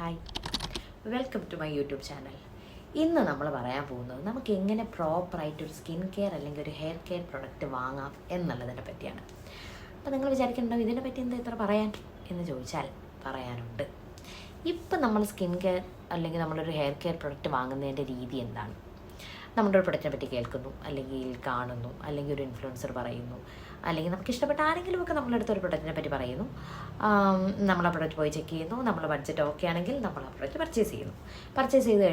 Hi, welcome to my YouTube channel. ഇന്ന് നമ്മൾ പറയാൻ പോകുന്നത് നമുക്ക് എങ്ങനെ പ്രോപ്പറായിട്ടൊരു സ്കിൻ കെയർ അല്ലെങ്കിൽ ഒരു ഹെയർ കെയർ പ്രൊഡക്റ്റ് വാങ്ങാം എന്നുള്ളതിനെ പറ്റിയാണ്. അപ്പോൾ നിങ്ങൾ വിചാരിക്കുന്നുണ്ടോ ഇതിനെപ്പറ്റി എന്താ ഇത്ര പറയാൻ എന്ന് ചോദിച്ചാൽ പറയാനുണ്ട്. ഇപ്പം നമ്മൾ സ്കിൻ കെയർ അല്ലെങ്കിൽ നമ്മളൊരു ഹെയർ കെയർ പ്രൊഡക്റ്റ് വാങ്ങുന്നതിൻ്റെ രീതി എന്താണ്? നമ്മുടെ ഒരു പ്രൊഡക്റ്റിനെ പറ്റി കേൾക്കുന്നു, അല്ലെങ്കിൽ കാണുന്നു, അല്ലെങ്കിൽ ഒരു ഇൻഫ്ലുവൻസർ പറയുന്നു, അല്ലെങ്കിൽ നമുക്ക് ഇഷ്ടപ്പെട്ട ആരെങ്കിലുമൊക്കെ നമ്മളെടുത്ത ഒരു പ്രൊഡക്റ്റിനെ പറ്റി പറയുന്നു. നമ്മൾ ആ പ്രൊഡക്റ്റ് പോയി ചെക്ക് ചെയ്യുന്നു. നമ്മളെ ബഡ്ജറ്റ് ഓക്കെ ആണെങ്കിൽ നമ്മൾ ആ പ്രൊഡക്റ്റ് പർച്ചേസ് ചെയ്യുന്നു. പർച്ചേസ് ചെയ്ത്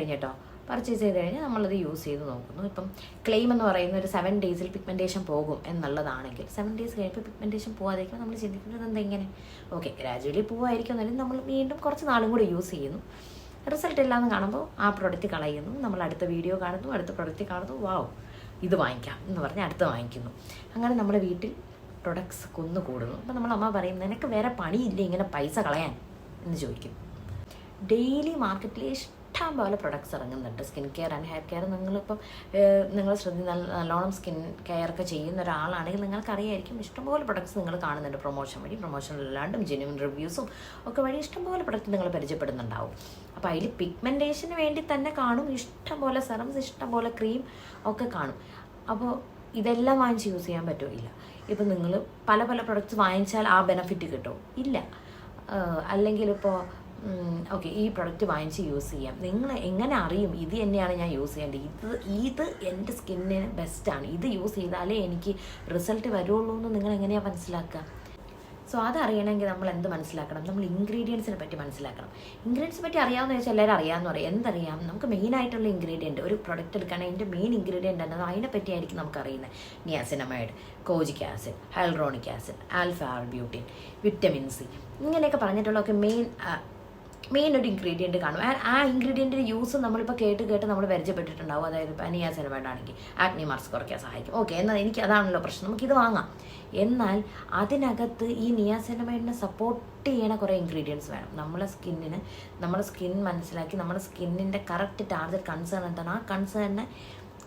കഴിഞ്ഞ് നമ്മളത് യൂസ് ചെയ്ത് നോക്കുന്നു. ഇപ്പം ക്ലെയിം എന്ന് പറയുന്ന ഒരു 7 days പിഗ്മെൻറ്റേഷൻ പോകും എന്നുള്ളതാണെങ്കിൽ 7 days കഴിയുമ്പോൾ പിഗ്മെൻറ്റേഷൻ പോകാതിരിക്കും. നമ്മൾ ചിന്തിക്കുന്നത് എന്താ ഇങ്ങനെ ഓക്കെ ഗ്രാജുവലി പോകാതിരിക്കും എന്നാലും നമ്മൾ വീണ്ടും കുറച്ച് നാളും കൂടി യൂസ് ചെയ്യുന്നു. റിസൾട്ട് ഇല്ലാന്ന് കാണുമ്പോൾ ആ പ്രൊഡക്റ്റ് കളയുന്നു. നമ്മൾ അടുത്ത വീഡിയോ കാണുന്നു, അടുത്ത പ്രൊഡക്റ്റ് കാണുന്നു, വാവ് ഇത് വാങ്ങിക്കാം എന്ന് പറഞ്ഞ് അടുത്ത് വാങ്ങിക്കുന്നു. അങ്ങനെ നമ്മുടെ വീട്ടിൽ പ്രൊഡക്ട്സ് കുന്നുകൂടുന്നു. അപ്പം നമ്മൾ അമ്മ പറയും നിനക്ക് വേറെ പണിയില്ല ഇങ്ങനെ പൈസ കളയാൻ എന്ന് ചോദിക്കും. ഡെയിലി മാർക്കറ്റിൽ ഇഷ്ടം പോലെ പ്രൊഡക്ട്സ് ഇറങ്ങുന്നുണ്ട്. Skin care and hair care നിങ്ങളിപ്പം നിങ്ങൾ നല്ലോണം സ്കിൻ കെയർ ഒക്കെ ചെയ്യുന്ന ഒരാളാണെങ്കിൽ നിങ്ങൾക്കറിയായിരിക്കും ഇഷ്ടംപോലെ പ്രൊഡക്ട്സ് നിങ്ങൾ കാണുന്നുണ്ട്. പ്രൊമോഷൻ വഴി, പ്രൊമോഷൻ അല്ലാണ്ടും ജെന്യുവൻ റിവ്യൂസും ഒക്കെ വഴി ഇഷ്ടംപോലെ പ്രൊഡക്റ്റ് നിങ്ങൾ പരിചയപ്പെടുന്നുണ്ടാവും. അപ്പോൾ അതിൽ പിഗ്മെൻറ്റേഷന് വേണ്ടി തന്നെ കാണും ഇഷ്ടംപോലെ സെറംസ്, ഇഷ്ടംപോലെ ക്രീം ഒക്കെ കാണും. അപ്പോൾ ഇതെല്ലാം വാങ്ങിച്ച് യൂസ് ചെയ്യാൻ പറ്റില്ല. ഇപ്പം നിങ്ങൾ പല പ്രൊഡക്ട്സ് വാങ്ങിച്ചാൽ ആ ബെനഫിറ്റ് കിട്ടുമോ? ഇല്ല. അല്ലെങ്കിൽ ഇപ്പോൾ ഓക്കെ ഈ പ്രൊഡക്റ്റ് വാങ്ങിച്ച് യൂസ് ചെയ്യാം. നിങ്ങൾ എങ്ങനെ അറിയും ഇത് തന്നെയാണ് ഞാൻ യൂസ് ചെയ്യേണ്ടത്, ഇത് എൻ്റെ സ്കിന്നിന് ബെസ്റ്റാണ്, ഇത് യൂസ് ചെയ്താലേ എനിക്ക് റിസൾട്ട് വരുള്ളൂ എന്ന് നിങ്ങൾ എങ്ങനെയാണ് മനസ്സിലാക്കുക? സോ അതറിയണമെങ്കിൽ നമ്മൾ എന്ത് മനസ്സിലാക്കണം? നമ്മൾ ഇൻഗ്രീഡിയൻസിനെ പറ്റി മനസ്സിലാക്കണം. ഇൻഗ്രീഡിയൻസിനെ പറ്റി അറിയാമെന്ന് ചോദിച്ചാൽ എല്ലാവരും അറിയാമെന്ന് പറയും. എന്തറിയാം? നമുക്ക് മെയിനായിട്ടുള്ള ഇൻഗ്രീഡിയൻറ്റ് ഒരു പ്രൊഡക്റ്റ് എടുക്കുകയാണെങ്കിൽ അതിൻ്റെ മെയിൻ ഇൻഗ്രീഡിയൻ്റ് എന്നത് അതിനെപ്പറ്റി ആയിരിക്കും നമുക്കറിയുന്നത്. Niacinamide, kojic acid, hyaluronic acid, alpha arbutin, vitamin C, ഇങ്ങനെയൊക്കെ പറഞ്ഞിട്ടുള്ളതൊക്കെ മെയിൻ ഒരു ഇൻഗ്രീഡിയൻറ്റ് കാണും. ആ ഇൻഗ്രീഡിയൻറ്റിൻ്റെ യൂസ് നമ്മളിപ്പോൾ കേട്ട് നമ്മൾ പരിചയപ്പെട്ടിട്ടുണ്ടാവും. അതായത് ഇപ്പോൾ നിയാസിനമൈഡ് ആണെങ്കിൽ ആക്നി മാർക്സ് കുറയ്ക്കാൻ സഹായിക്കും. ഓക്കെ, എന്നാൽ എനിക്ക് അതാണല്ലോ പ്രശ്നം, നമുക്കിത് വാങ്ങാം. എന്നാൽ അതിനകത്ത് ഈ നിയാസിനമൈഡിനെ സപ്പോർട്ട് ചെയ്യണ കുറേ ഇൻഗ്രീഡിയൻസ് വേണം. നമ്മുടെ സ്കിൻ മനസ്സിലാക്കി നമ്മുടെ സ്കിന്നിൻ്റെ കറക്റ്റ് ടാർഗറ്റ് കൺസേൺ എന്താണ്, ആ കൺസേണിനെ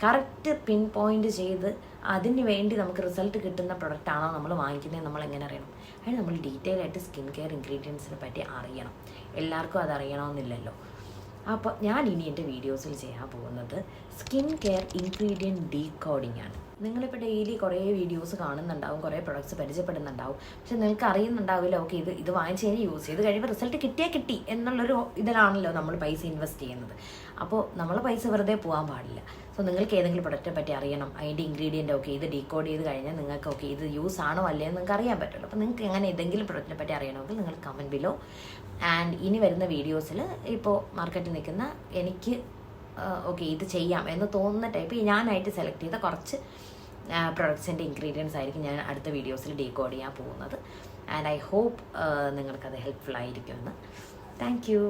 കറക്റ്റ് പിൻ പോയിന്റ് ചെയ്ത് അതിന് വേണ്ടി നമുക്ക് റിസൾട്ട് കിട്ടുന്ന പ്രൊഡക്റ്റ് ആണോ നമ്മൾ വാങ്ങിക്കുന്നത് നമ്മൾ എങ്ങനെ അറിയണം? അതിന് നമ്മൾ ഡീറ്റെയിൽ ആയിട്ട് സ്കിൻ കെയർ ഇൻഗ്രീഡിയൻസിനെ പറ്റി അറിയണം. എല്ലാവർക്കും അത് അറിയണമെന്നില്ലല്ലോ. അപ്പോൾ ഞാൻ ഇനി എൻ്റെ വീഡിയോസിൽ ചെയ്യാൻ പോകുന്നത് സ്കിൻ കെയർ ഇൻഗ്രീഡിയൻറ്റ് ഡീകോഡിംഗ് ആണ്. നിങ്ങളിപ്പോൾ ഡെയിലി കുറേ വീഡിയോസ് കാണുന്നുണ്ടാവും, കുറേ പ്രൊഡക്ട്സ് പരിചയപ്പെടുന്നുണ്ടാവും. പക്ഷെ നിങ്ങൾക്ക് അറിയുന്നുണ്ടാവില്ല ഓക്കെ ഇത് വാങ്ങിച്ച് കഴിഞ്ഞ് യൂസ് ചെയ്ത് കഴിയുമ്പോൾ റിസൾട്ട് കിട്ടി എന്നുള്ളൊരു ഇതിലാണല്ലോ നമ്മൾ പൈസ ഇൻവെസ്റ്റ് ചെയ്യുന്നത്. അപ്പോൾ നമ്മൾ പൈസ വെറുതെ പോകാൻ പാടില്ല. സോ നിങ്ങൾക്ക് ഏതെങ്കിലും പ്രൊഡക്റ്റിനെ പറ്റി അറിയണം, അതിൻ്റെ ഇൻഗ്രീഡിയൻറ്റ് ഓക്കെ ഇത് ഡീകോഡ് ചെയ്ത് കഴിഞ്ഞാൽ നിങ്ങൾക്ക് ഓക്കെ ഇത് യൂസ് ആണോ അല്ലേ എന്ന് നിങ്ങൾക്ക് അറിയാൻ പറ്റുള്ളൂ. അപ്പോൾ നിങ്ങൾക്ക് എങ്ങനെ ഏതെങ്കിലും പ്രൊഡക്റ്റിനെ പറ്റി അറിയണമെങ്കിൽ നിങ്ങൾ കമൻറ്റ് ബിലോ. ആൻഡ് ഇനി വരുന്ന വീഡിയോസിൽ ഇപ്പോൾ മാർക്കറ്റിൽ നിൽക്കുന്ന എനിക്ക് ഓക്കെ ഇത് ചെയ്യാം എന്ന് തോന്നുന്ന ടൈപ്പ് ഞാനായിട്ട് സെലക്ട് ചെയ്ത കുറച്ച് പ്രൊഡക്ട്സിൻ്റെ ഇൻഗ്രീഡിയൻസ് ആയിരിക്കും ഞാൻ അടുത്ത വീഡിയോസിൽ ഡീകോഡ് ചെയ്യാൻ പോകുന്നത്. ആൻഡ് ഐ ഹോപ്പ് നിങ്ങൾക്കത് ഹെൽപ്ഫുൾ ആയിരിക്കുമെന്ന്. Thank you.